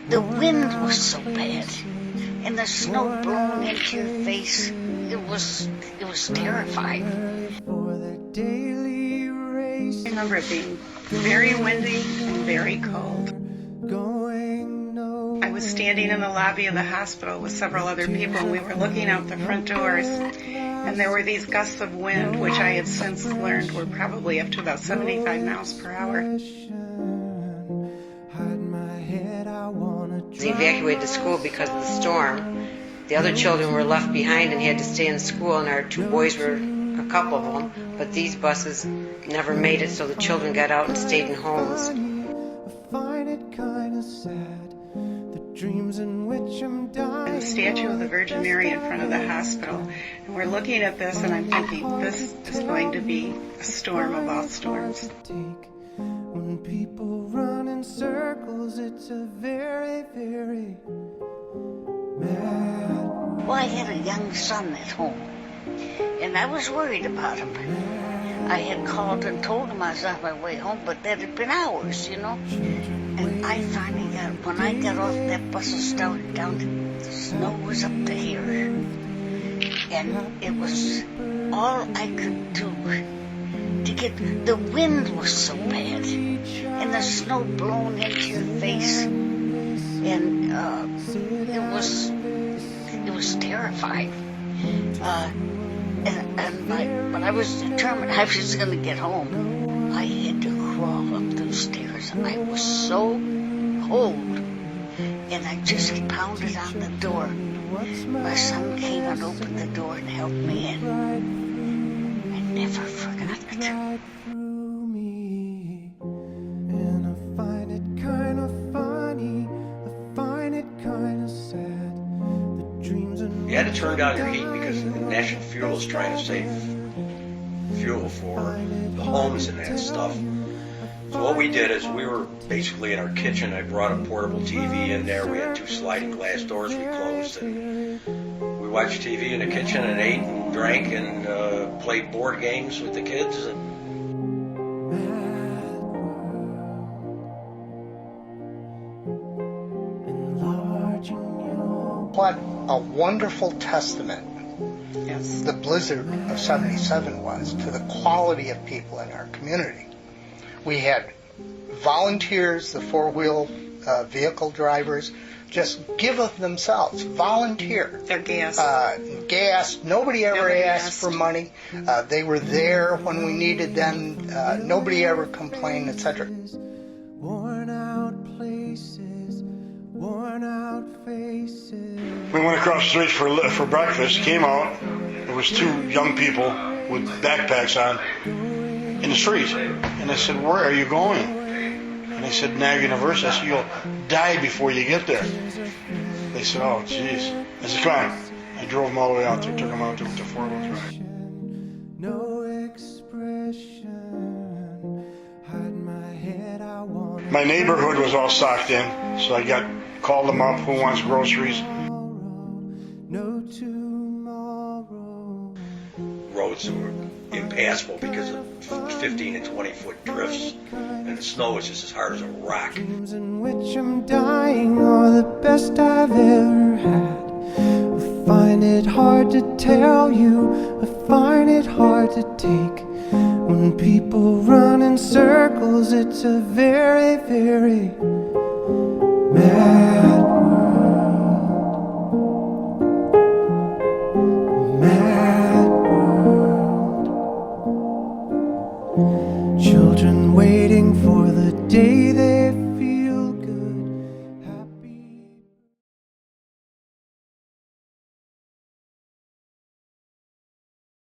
The wind was so bad, and the snow blowing into your face. It was terrifying. I remember it being very windy and very cold. I was standing in the lobby of the hospital with several other people, and we were looking out the front doors, and there were these gusts of wind, which I had since learned were probably up to about 75 miles per hour. Was evacuated to school because of the storm. The other children were left behind and had to stay in school, and our two boys were a couple of them, but these buses never made it, so the children got out and stayed in homes. And the statue of the Virgin Mary in front of the hospital, and we're looking at this, and I'm thinking, this is going to be a storm of all storms. When people run in circles, it's a very, very mad world. Well, I had a young son at home, and I was worried about him. I had called and told him I was on my way home, but that had been hours, And I finally when I got off that bus and started down, the snow was up to here. And it was all I could do to get, the wind was so bad, and the snow blowing into your face. And it was terrifying. But I was determined I was going to get home. I had to crawl up those stairs, and I was so cold. And I just pounded on the door. My son came and opened the door and helped me in. I never forgot it. And I find it kind of funny, I find it kind of sad. The dreams and You had to turn down your heat because National Fuel is trying to save fuel for the homes and that stuff. So what we did is we were basically in our kitchen. I brought a portable TV in there. We had two sliding glass doors we closed, and we watched TV in the kitchen and ate and drank and played board games with the kids. What a wonderful testament the blizzard of '77 was to the quality of people in our community. We had volunteers, the four-wheel vehicle drivers, just give of themselves, volunteer. Their gas. Nobody ever asked for money. They were there when we needed them. Nobody ever complained, etc. worn out places, worn out faces. We went across the street for breakfast, came out, there was two young people with backpacks on in the street. And I said, "Where are you going?" And they said, "Niagara University." I said, "You'll die before you get there." They said, "Oh, geez." I said, "Come on." I drove them all the way out there, took them out to 4-wheel drive. No expression, hide my head, I want. My neighborhood was all socked in, so I called them up, who wants groceries? No tomorrow. Roads were impassable because of 15 and 20-foot drifts, and the snow was just as hard as a rock. Dreams in which I'm dying are the best I've ever had. I find it hard to tell you, I find it hard to take. When people run in circles, it's a very, very